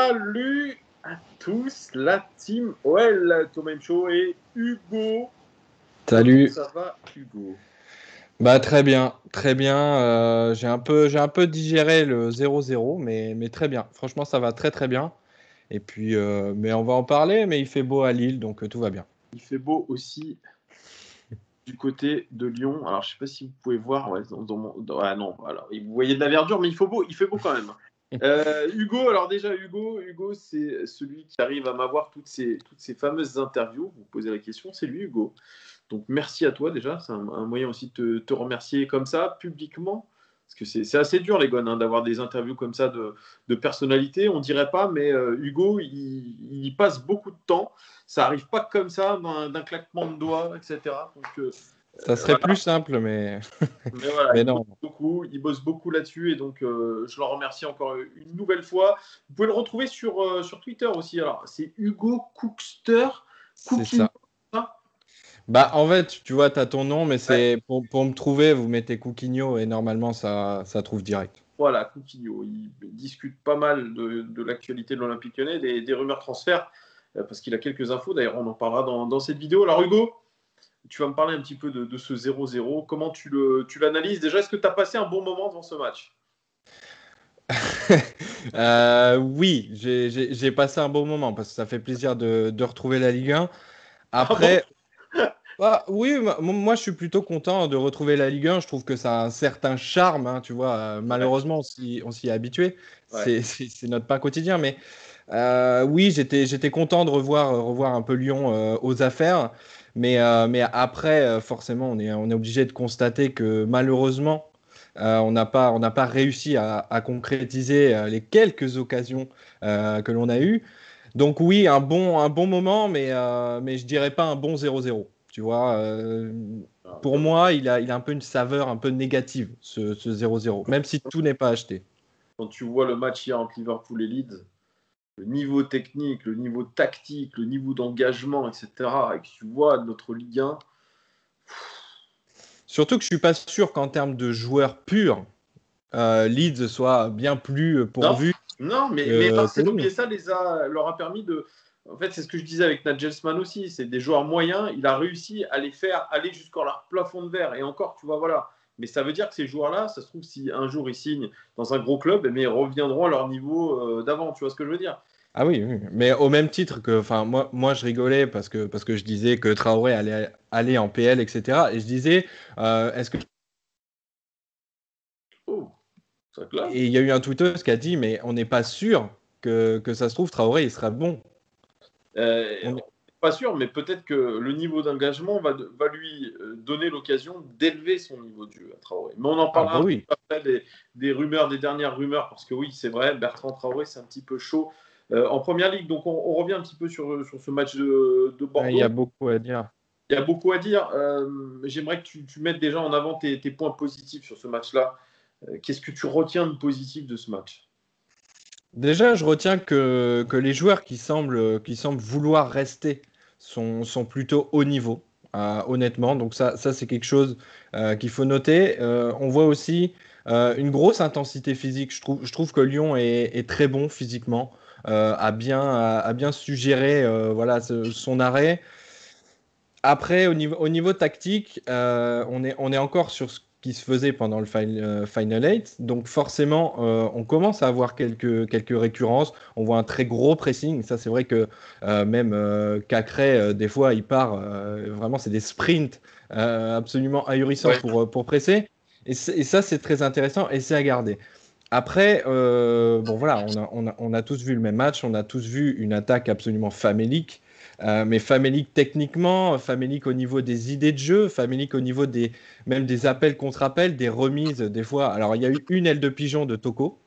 Salut à tous, la team OL, Thomas Show et Hugo. Salut. Comment ça va, Hugo? Bah très bien, très bien. J'ai un peu digéré le 0-0, mais très bien. Franchement, ça va très très bien. Et puis, mais on va en parler. Mais il fait beau à Lille, donc tout va bien. Il fait beau aussi du côté de Lyon. Alors, je ne sais pas si vous pouvez voir. Ouais, ah non, alors, vous voyez de la verdure, mais il fait beau quand même. Hugo, alors déjà, Hugo, c'est celui qui arrive à m'avoir toutes ces fameuses interviews. Vous posez la question, c'est lui, Hugo. Donc merci à toi déjà, c'est un moyen aussi de te remercier comme ça, publiquement. Parce que c'est assez dur, les gars, d'avoir des interviews comme ça de personnalités. On dirait pas, mais Hugo, il y passe beaucoup de temps. Ça arrive pas comme ça, d'un claquement de doigts, etc. Donc, Ça serait voilà. plus simple, mais Mais voilà, mais non. il bosse beaucoup là-dessus. Et donc, je le remercie encore une nouvelle fois. Vous pouvez le retrouver sur Twitter aussi. Alors, c'est Hugo Cookster. C'est Cooking. ça. Bah en fait, tu vois, t'as ton nom, mais c'est pour me trouver, vous mettez Coutinho et normalement ça trouve direct. Voilà, Coutinho. Il discute pas mal de l'actualité de l'Olympique Lyonnais, des rumeurs transferts, parce qu'il a quelques infos. D'ailleurs, on en parlera dans cette vidéo. Alors, Hugo, tu vas me parler un petit peu de ce 0-0. Comment tu l'analyses? Déjà, est-ce que tu as passé un bon moment devant ce match? Oui, j'ai passé un bon moment parce que ça fait plaisir de retrouver la Ligue 1. Ah bon? Après, bah, oui, moi je suis plutôt content de retrouver la Ligue 1. Je trouve que ça a un certain charme, hein, tu vois. Ouais, Malheureusement, on s'y est habitué. ouais. C'est notre pain quotidien. Mais oui, j'étais content de revoir un peu Lyon aux affaires. Mais après, forcément, on est obligé de constater que malheureusement, on n'a pas réussi à concrétiser les quelques occasions que l'on a eues. Donc oui, un bon moment, mais je dirais pas un bon 0-0. Tu vois, Alors, pour moi, il a un peu une saveur un peu négative, ce 0-0, même si tout n'est pas acheté. quand tu vois le match hier entre Liverpool et Leeds, le niveau technique, le niveau tactique, le niveau d'engagement, etc., et que tu vois notre Ligue 1, Surtout que je suis pas sûr qu'en termes de joueurs purs, Leeds soit bien plus non, pourvu non, mais que Marcelo nous. Bielsa leur a permis de. En fait, c'est ce que je disais avec Nagelsmann aussi. C'est des joueurs moyens. Il a réussi à les faire aller jusqu'à leur plafond de verre. Et encore, tu vois, voilà. Mais ça veut dire que ces joueurs-là, ça se trouve, si un jour ils signent dans un gros club, mais ils reviendront à leur niveau d'avant. Tu vois ce que je veux dire? Ah oui, oui, mais au même titre que, enfin, moi je rigolais parce que je disais que Traoré allait aller en PL, etc. Et je disais, est-ce que Oh, ça classe. et il y a eu un tweetos qui a dit, mais on n'est pas sûr que ça se trouve, Traoré, il sera bon. On est- Pas sûr, mais peut-être que le niveau d'engagement va lui donner l'occasion d'élever son niveau de jeu à Traoré. Mais on en Ah parlera bah un oui. peu après des rumeurs, des dernières rumeurs, parce que oui, c'est vrai, Bertrand Traoré, c'est un petit peu chaud en première ligue. Donc on revient un petit peu sur ce match de Ah, il y Bordeaux. a beaucoup à dire. Il y a beaucoup à dire. J'aimerais que tu mettes déjà en avant tes points positifs sur ce match-là. Qu'est-ce que tu retiens de positif de ce match? Déjà, je retiens que les joueurs qui semblent vouloir rester sont plutôt haut niveau, honnêtement. Donc ça c'est quelque chose qu'il faut noter. On voit aussi une grosse intensité physique. Je trouve que Lyon est très bon physiquement, a bien suggéré voilà, son arrêt. Après, au niveau tactique, on est encore sur ce qui se faisait pendant le Final 8. Donc forcément, on commence à avoir quelques récurrences. On voit un très gros pressing. Ça, c'est vrai que même Cacré, des fois, il part. Vraiment, c'est des sprints absolument ahurissants Ouais. pour presser. Et ça, c'est très intéressant et c'est à garder. Après, bon voilà, on a tous vu le même match, on a tous vu une attaque absolument famélique, mais famélique techniquement, famélique au niveau des idées de jeu, famélique au niveau même des appels contre appels, des remises des fois. Alors il y a eu une aile de pigeon de Toko,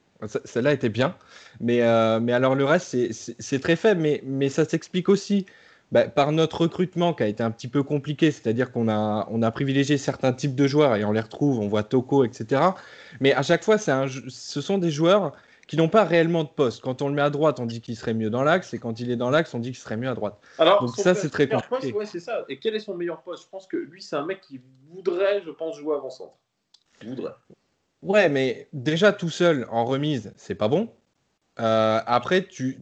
celle-là était bien, mais alors le reste c'est très faible, mais ça s'explique aussi par notre recrutement qui a été un petit peu compliqué, c'est-à-dire qu'on a privilégié certains types de joueurs et on les retrouve, on voit Toko, etc. Mais à chaque fois, ce sont des joueurs qui n'ont pas réellement de poste. Quand on le met à droite, on dit qu'il serait mieux dans l'axe, et quand il est dans l'axe, on dit qu'il serait mieux à droite. Alors, Donc son ça, c'est très meilleur poste, compliqué. ouais, c'est ça. Et quel est son meilleur poste? Je pense que lui, c'est un mec qui voudrait, je pense, jouer avant-centre. Voudrait. Ouais, mais déjà tout seul en remise, c'est pas bon. Après, tu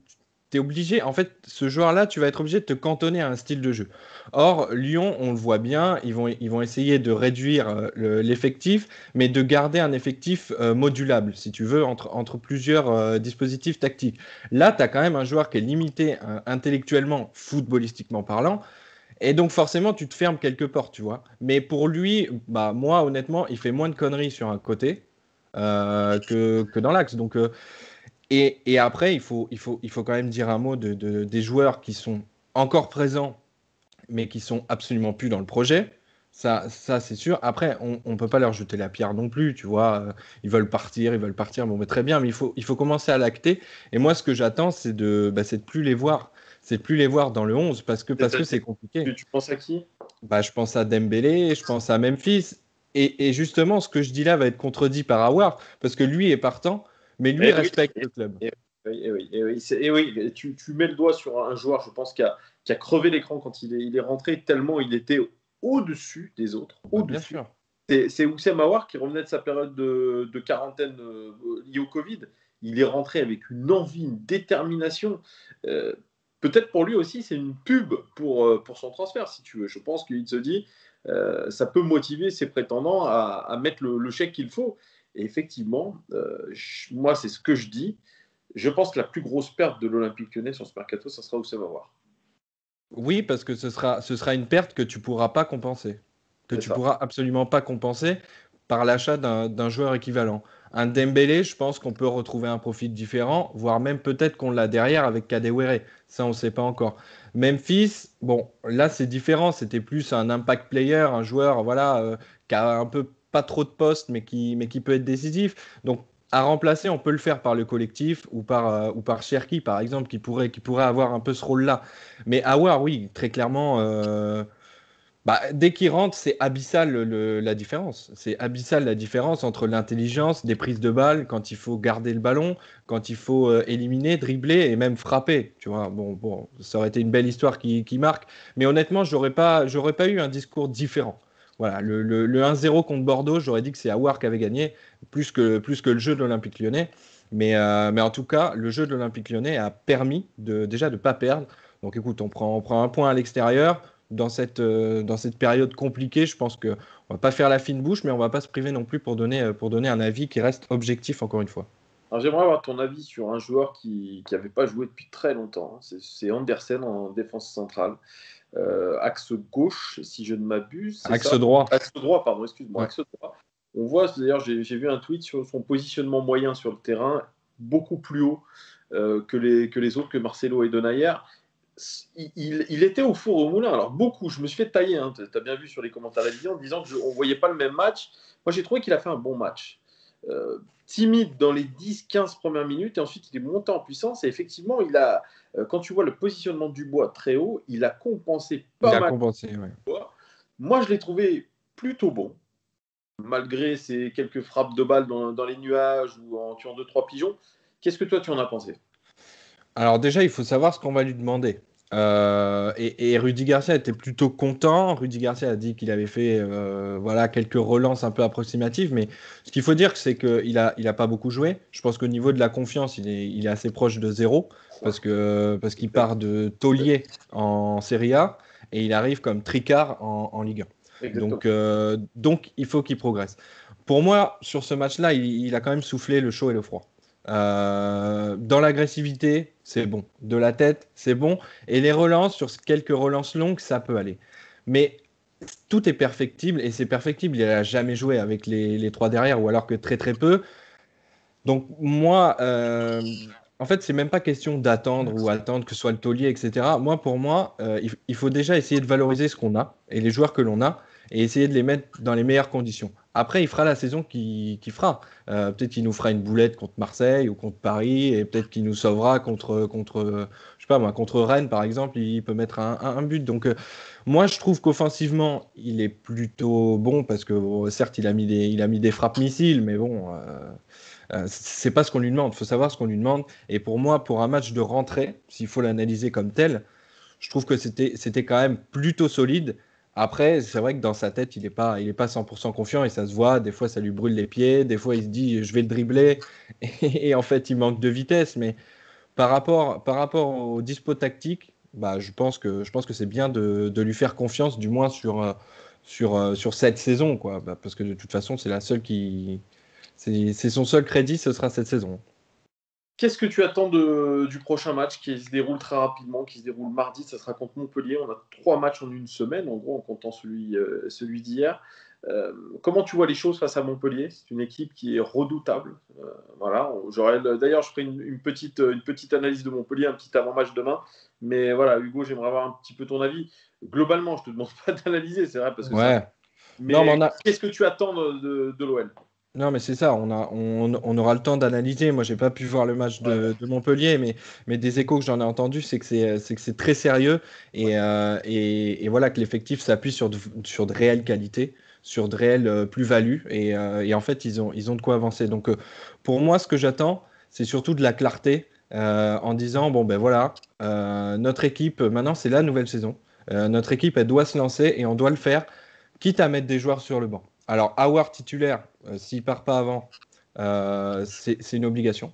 es obligé, en fait, ce joueur-là, tu vas être obligé de te cantonner à un style de jeu. Or, Lyon, on le voit bien, ils vont essayer de réduire l'effectif, mais de garder un effectif modulable, si tu veux, entre plusieurs dispositifs tactiques. Là, tu as quand même un joueur qui est limité intellectuellement, footballistiquement parlant, et donc forcément, tu te fermes quelques portes, tu vois. Mais pour lui, bah, moi, honnêtement, il fait moins de conneries sur un côté que dans l'axe. Donc, et après, il faut quand même dire un mot des joueurs qui sont encore présents, mais qui sont absolument plus dans le projet. Ça c'est sûr. Après, on ne peut pas leur jeter la pierre non plus, tu vois. Ils veulent partir. Bon, mais très bien, mais il faut commencer à l'acter. Et moi, ce que j'attends, c'est de plus les voir. C'est de plus les voir dans le 11 parce que c'est compliqué. Tu penses à qui? Bah, je pense à Dembélé, je pense à Memphis. Et justement, ce que je dis là va être contredit par Awar, parce que lui est partant, mais lui Eh oui, respecte le club. oui. Tu mets le doigt sur un joueur, je pense, qui a crevé l'écran quand il est rentré, tellement il était au-dessus des autres. Bah, bien Au-dessus. sûr. C'est Oussem Aouar qui revenait de sa période de quarantaine liée au Covid. Il est rentré avec une envie, une détermination. Euh, Peut-être pour lui aussi, c'est une pub pour son transfert, si tu veux. Je pense qu'il se dit, ça peut motiver ses prétendants à mettre le chèque qu'il faut. Et effectivement, moi, c'est ce que je dis. Je pense que la plus grosse perte de l'Olympique Lyonnais sur ce mercato, ça sera Oussem Aouar. Oui, parce que ce sera une perte que tu pourras pas compenser, que C'est tu ça. pourras absolument pas compenser par l'achat d'un joueur équivalent. Un Dembélé, je pense qu'on peut retrouver un profil différent, voire même peut-être qu'on l'a derrière avec Kadewere. Ça, on ne sait pas encore. Memphis, bon, là c'est différent. C'était plus un impact player, un joueur, voilà, qui a un peu pas trop de postes, mais qui peut être décisif. Donc à remplacer, on peut le faire par le collectif ou par Cherki, par exemple, qui pourrait avoir un peu ce rôle-là. Mais Awar, oui, très clairement, bah, dès qu'il rentre, c'est abyssal la différence. C'est abyssal la différence entre l'intelligence des prises de balles quand il faut garder le ballon, quand il faut éliminer, dribbler et même frapper. Tu vois, bon, ça aurait été une belle histoire qui marque. Mais honnêtement, j'aurais pas eu un discours différent. Voilà, le 1-0 contre Bordeaux, j'aurais dit que c'est Awar qui avait gagné, plus que le jeu de l'Olympique Lyonnais. Mais en tout cas, le jeu de l'Olympique Lyonnais a permis déjà de ne pas perdre. Donc écoute, on prend un point à l'extérieur dans cette période compliquée. Je pense qu'on ne va pas faire la fine bouche, mais on ne va pas se priver non plus pour donner un avis qui reste objectif, encore une fois. Alors, j'aimerais avoir ton avis sur un joueur qui n'avait pas joué depuis très longtemps. C'est Andersen en défense centrale. Axe gauche, si je ne m'abuse, c'est Axe ça? droit. Axe droit, pardon, excuse-moi, Ouais. axe droit. On voit, d'ailleurs, j'ai vu un tweet sur son positionnement moyen sur le terrain, beaucoup plus haut que les autres, que Marcelo et Denayer. Il était au four et au moulin. Alors, beaucoup, je me suis fait tailler, hein, tu as bien vu sur les commentaires de la vidéo, en disant qu'on ne voyait pas le même match. Moi, j'ai trouvé qu'il a fait un bon match. Timide dans les 10-15 premières minutes, et ensuite il est monté en puissance. Et effectivement, quand tu vois le positionnement du bois très haut, il a compensé Il pas a mal. compensé, ouais. Moi, je l'ai trouvé plutôt bon, malgré ses quelques frappes de balles dans les nuages ou en tuant 2-3 pigeons. Qu'est-ce que toi, tu en as pensé? Alors déjà, il faut savoir ce qu'on va lui demander. Et Rudy Garcia était plutôt content. Rudy Garcia a dit qu'il avait fait voilà, quelques relances un peu approximatives, mais ce qu'il faut dire, c'est qu'il a pas beaucoup joué. Je pense qu'au niveau de la confiance, il est assez proche de zéro, parce qu'il part de taulier en Serie A et il arrive comme tricard en Ligue 1. Exactement. Donc il faut qu'il progresse. Pour moi, sur ce match-là, il a quand même soufflé le chaud et le froid. Dans l'agressivité, c'est bon. De la tête, c'est bon. Et les relances, sur quelques relances longues, ça peut aller. Mais tout est perfectible et c'est perfectible. Il n'a jamais joué avec les trois derrière ou alors que très très peu. Donc moi, en fait, c'est même pas question d'attendre ou attendre que ce soit le taulier, etc. Pour moi, il faut déjà essayer de valoriser ce qu'on a et les joueurs que l'on a et essayer de les mettre dans les meilleures conditions. Après, il fera la saison qu'il fera. Peut-être qu'il nous fera une boulette contre Marseille ou contre Paris et peut-être qu'il nous sauvera je sais pas moi, contre Rennes par exemple. Il peut mettre un but. Donc moi, je trouve qu'offensivement, il est plutôt bon parce que bon, certes, il a mis des frappes missiles, mais bon. C'est pas ce qu'on lui demande. Il faut savoir ce qu'on lui demande. Et pour moi, pour un match de rentrée, s'il faut l'analyser comme tel, je trouve que c'était quand même plutôt solide. Après, c'est vrai que dans sa tête, il est pas 100% confiant et ça se voit. Des fois, ça lui brûle les pieds. Des fois, il se dit, je vais le dribbler. Et en fait, il manque de vitesse. Mais par rapport au dispo tactique, bah, je pense que c'est bien de lui faire confiance, du moins sur cette saison, quoi. Bah, parce que de toute façon, c'est la seule c'est son seul crédit, ce sera cette saison. Qu'est-ce que tu attends du prochain match qui se déroule très rapidement, qui se déroule mardi? Ça sera contre Montpellier. On a 3 matchs en une semaine, en gros, en comptant celui d'hier. Comment tu vois les choses face à Montpellier? C'est une équipe qui est redoutable. Voilà. D'ailleurs, je ferai une petite analyse de Montpellier, un petit avant-match demain. Mais voilà, Hugo, j'aimerais avoir un petit peu ton avis. Globalement, je ne te demande pas d'analyser, c'est vrai, parce que ça. Ouais. Non, mais Mais qu'est-ce que tu attends de l'OL? non, mais c'est ça, on aura le temps d'analyser. Moi, j'ai pas pu voir le match Ouais, de Montpellier, mais des échos que j'en ai entendus, c'est que c'est très sérieux ouais. et voilà que l'effectif s'appuie sur de réelles qualités, sur de réelles plus-values et en fait, ils ont de quoi avancer. Donc, pour moi, ce que j'attends, c'est surtout de la clarté en disant, bon, ben voilà, notre équipe, maintenant, c'est la nouvelle saison. Notre équipe, elle doit se lancer et on doit le faire, quitte à mettre des joueurs sur le banc. Alors, Howard titulaire, s'il part pas avant, c'est une obligation.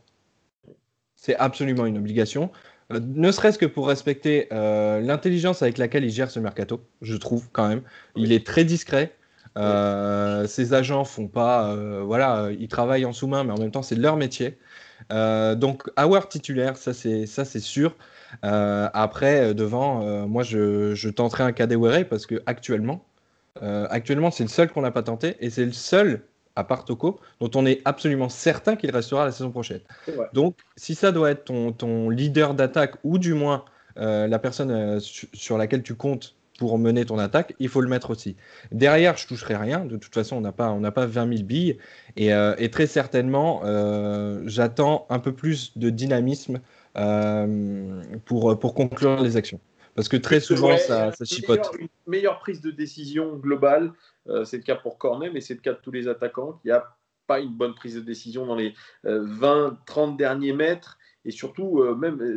C'est absolument une obligation. Ne serait-ce que pour respecter l'intelligence avec laquelle il gère ce mercato, je trouve quand même. Il Oui, est très discret. oui. Ses agents font pas, voilà, ils travaillent en sous-main, mais en même temps c'est leur métier. Donc Howard titulaire, ça c'est sûr. Après devant, moi je tenterai un Kadewere parce que actuellement, c'est le seul qu'on n'a pas tenté et c'est le seul, à part Toko, dont on est absolument certain qu'il restera la saison prochaine. C'est vrai. Donc, si ça doit être ton leader d'attaque ou du moins la personne sur laquelle tu comptes pour mener ton attaque, il faut le mettre aussi. Derrière, je toucherai rien. De toute façon, on n'a pas 20 000 billes. Et très certainement, j'attends un peu plus de dynamisme pour conclure les actions. Parce que très souvent, Ouais, ça chipote. une meilleure prise de décision globale. C'est le cas pour Cornet, mais c'est le cas de tous les attaquants. Il n'y a pas une bonne prise de décision dans les 20-30 derniers mètres. Et surtout,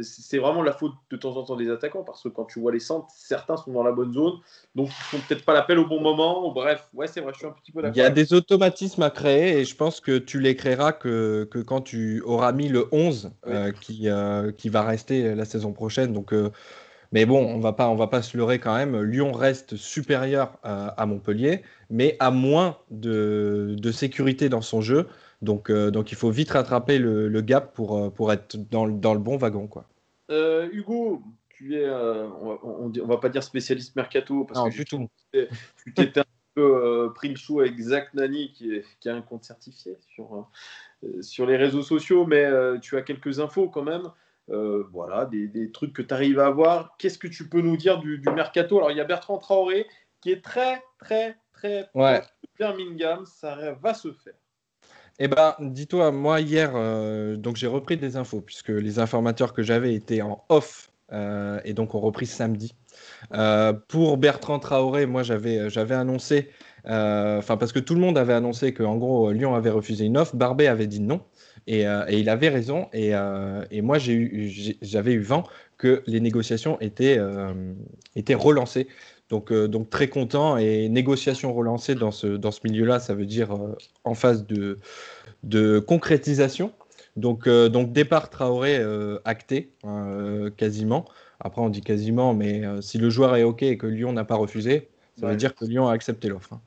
c'est vraiment la faute de temps en temps des attaquants, parce que quand tu vois les centres, certains sont dans la bonne zone, donc ils ne font peut-être pas l'appel au bon moment. Bref, ouais, c'est vrai, je suis un petit peu Il y d'accord a avec des automatismes à créer et je pense que tu les créeras que quand tu auras mis le 11 toi. Oui. qui va rester la saison prochaine. Donc, mais bon, on va pas se leurrer quand même. Lyon reste supérieur à Montpellier, mais a moins de sécurité dans son jeu. Donc il faut vite rattraper le gap pour être dans le bon wagon, quoi. Hugo, tu es, on va pas dire spécialiste mercato, parce que Non, du tout. tu t'étais un peu pris le chou avec Zach Nani, qui a un compte certifié sur les réseaux sociaux, mais tu as quelques infos quand même. Voilà, des trucs que tu arrives à avoir. Qu'est-ce que tu peux nous dire du mercato? Alors, il y a Bertrand Traoré qui est très, très, très Ouais. proche de Birmingham. Ça va se faire. Eh ben, dis-toi, moi hier, donc j'ai repris des infos puisque les informateurs que j'avais étaient en off et donc ont repris samedi. Pour Bertrand Traoré, moi j'avais annoncé, enfin parce que tout le monde avait annoncé que en gros Lyon avait refusé une offre, Barbet avait dit non et il avait raison et moi j'avais eu vent que les négociations étaient relancées. Donc très content et négociations relancées dans ce milieu-là, ça veut dire en phase de concrétisation. Donc départ Traoré acté, hein, quasiment. Après, on dit quasiment, mais si le joueur est OK et que Lyon n'a pas refusé, ça veut Ouais. dire que Lyon a accepté l'offre, hein.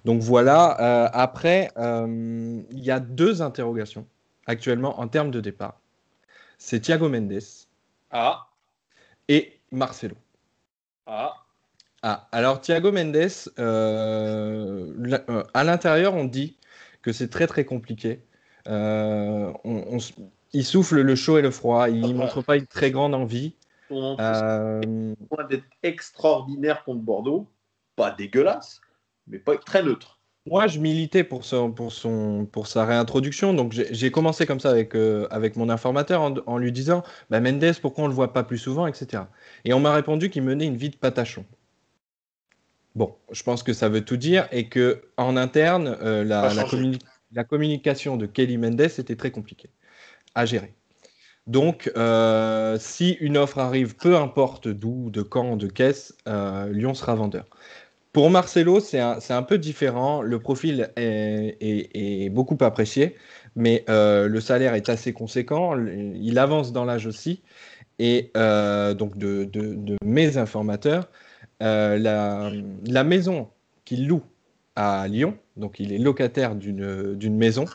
Donc voilà. Après, il y a deux interrogations actuellement en termes de départ. C'est Thiago Mendes Ah, et Marcelo. ah. Ah, alors Thiago Mendes, à l'intérieur, on dit que c'est très très compliqué. Il souffle le chaud et le froid. Il montre pas une très grande envie. Son entrée, Euh, loin d'être extraordinaire contre Bordeaux. Pas dégueulasse, mais pas très neutre. Moi, je militais pour sa réintroduction. Donc, j'ai commencé comme ça avec mon informateur en lui disant bah, Mendes, pourquoi on ne le voit pas plus souvent, etc. Et on m'a répondu qu'il menait une vie de patachon. Bon, je pense que ça veut tout dire et que en interne, Pas la changé. communication de Kelly Mendes était très compliquée à gérer. Donc, si une offre arrive, peu importe d'où, de quand, de caisse, Lyon sera vendeur. Pour Marcelo, c'est un peu différent. Le profil est beaucoup apprécié, mais le salaire est assez conséquent. Il avance dans l'âge aussi. Et donc, de mes informateurs, la maison qu'il loue à Lyon, donc il est locataire d'une maison,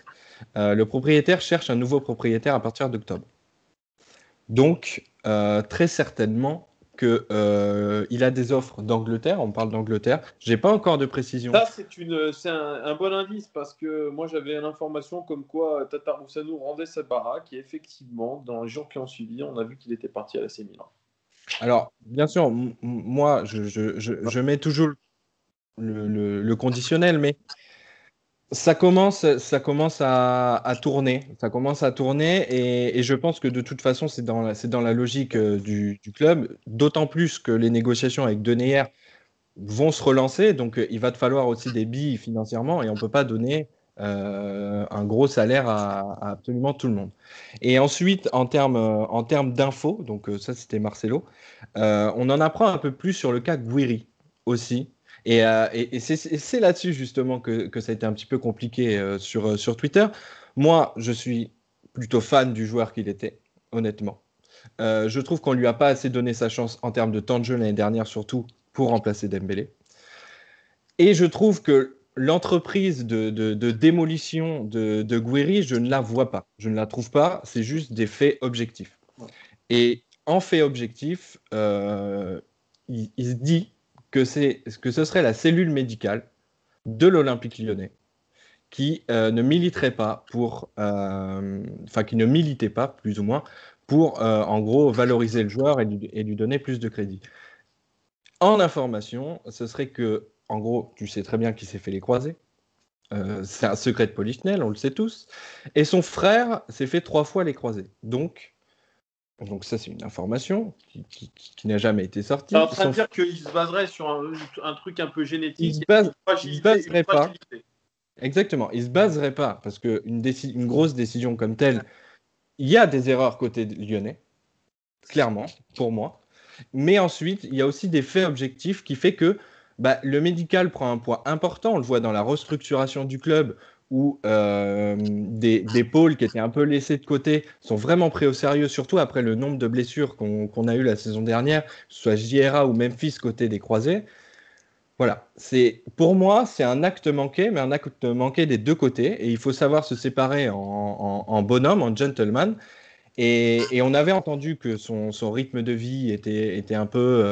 le propriétaire cherche un nouveau propriétaire à partir d'octobre. Donc, très certainement qu'il a des offres d'Angleterre. On parle d'Angleterre. Je n'ai pas encore de précision. Ça, c'est un bon indice parce que moi, j'avais l'information comme quoi Tata Roussano rendait sa baraque et effectivement, dans les jours qui ont suivi, on a vu qu'il était parti à l'AC Milan. Alors, bien sûr, moi, je mets toujours le conditionnel, mais ça commence à tourner. Ça commence à tourner et je pense que de toute façon, c'est dans la logique du club, d'autant plus que les négociations avec Denayer vont se relancer. Donc, il va te falloir aussi des billes financièrement et on ne peut pas donner un gros salaire à absolument tout le monde. Et ensuite, en termes d'infos, donc ça, c'était Marcelo, on en apprend un peu plus sur le cas Guiri aussi. Et c'est là-dessus justement que ça a été un petit peu compliqué sur Twitter. Moi, je suis plutôt fan du joueur qu'il était, honnêtement. Je trouve qu'on lui a pas assez donné sa chance en termes de temps de jeu l'année dernière, surtout pour remplacer Dembélé. Et je trouve que l'entreprise de démolition de Guiri, je ne la vois pas. Je ne la trouve pas. C'est juste des faits objectifs. Et en fait objectif, il se dit que ce serait la cellule médicale de l'Olympique lyonnais qui ne militerait pas qui ne militait pas, plus ou moins, pour en gros valoriser le joueur et lui donner plus de crédit. En information, ce serait que, en gros, tu sais très bien qui s'est fait les croisés. C'est un secret de Polichinelle, on le sait tous. Et son frère s'est fait 3 fois les croisés. Donc ça, c'est une information qui n'a jamais été sortie. Tu es en train de dire qu'il se baserait sur un truc un peu génétique. Il se baserait pas. Exactement. Il se baserait pas parce qu'une grosse décision comme telle, il y a des erreurs côté lyonnais, clairement, pour moi. Mais ensuite, il y a aussi des faits objectifs qui fait que le médical prend un poids important. On le voit dans la restructuration du club où des pôles qui étaient un peu laissés de côté sont vraiment pris au sérieux, surtout après le nombre de blessures qu'on a eues la saison dernière, que ce soit JRA ou Memphis côté des croisés. Voilà, pour moi, c'est un acte manqué, mais un acte manqué des deux côtés. Et il faut savoir se séparer en bonhomme, en gentleman. Et on avait entendu que son rythme de vie était un peu,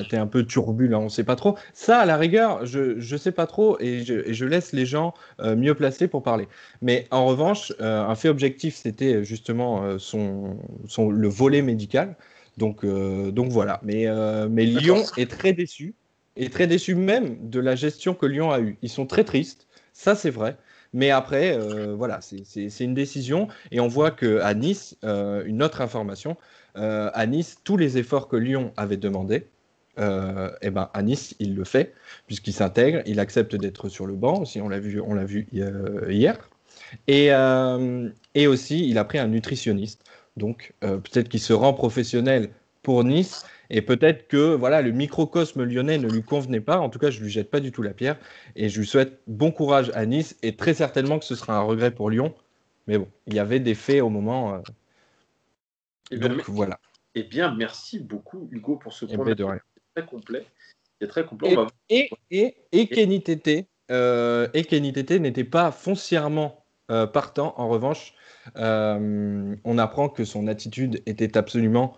était un peu turbulent, on ne sait pas trop. Ça, à la rigueur, je ne sais pas trop et je laisse les gens mieux placés pour parler. Mais en revanche, un fait objectif, c'était justement le volet médical. Donc voilà. Mais Lyon est très déçu même de la gestion que Lyon a eue. Ils sont très tristes, ça c'est vrai. Mais après, voilà, c'est une décision. Et on voit qu'à Nice, une autre information, à Nice, tous les efforts que Lyon avait demandé, à Nice, il le fait, puisqu'il s'intègre, il accepte d'être sur le banc aussi, on l'a vu hier. Et aussi, il a pris un nutritionniste. Donc, peut-être qu'il se rend professionnel pour Nice. Et peut-être que voilà, le microcosme lyonnais ne lui convenait pas. En tout cas, je ne lui jette pas du tout la pierre. Et je lui souhaite bon courage à Nice. Et très certainement que ce sera un regret pour Lyon. Mais bon, il y avait des faits au moment. Voilà. Eh bien, merci beaucoup, Hugo, pour ce point de rien. Très complet. C'est très complet. Et Kenny Tété n'était pas foncièrement partant. En revanche, on apprend que son attitude était absolument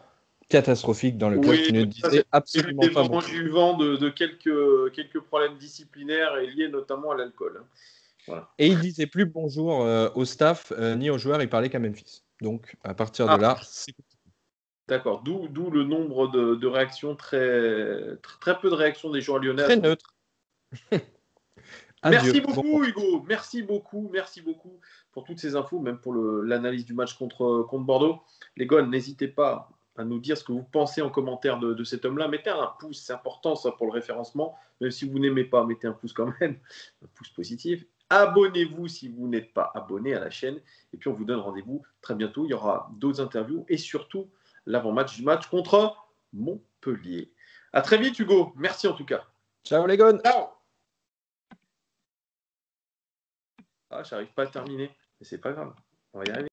catastrophique dans le club, qui ne disait absolument pas bon. J'ai eu vent de quelques problèmes disciplinaires et liés notamment à l'alcool. Voilà. Et il disait plus bonjour au staff ni aux joueurs, il parlait qu'à Memphis. Donc à partir de là, c'est d'accord. D'où le nombre de réactions très peu de réactions des joueurs lyonnais. Très neutre. Merci beaucoup, Hugo. Merci beaucoup pour toutes ces infos, même pour l'analyse du match contre Bordeaux. Les gars, n'hésitez pas à nous dire ce que vous pensez en commentaire de cet homme-là. Mettez un pouce, c'est important ça pour le référencement. Même si vous n'aimez pas, mettez un pouce quand même, un pouce positif. Abonnez-vous si vous n'êtes pas abonné à la chaîne. Et puis, on vous donne rendez-vous très bientôt. Il y aura d'autres interviews et surtout l'avant-match du match contre Montpellier. À très vite, Hugo. Merci en tout cas. Ciao les gones. Ciao. Ah, j'arrive pas à terminer. Mais c'est pas grave. On va y arriver.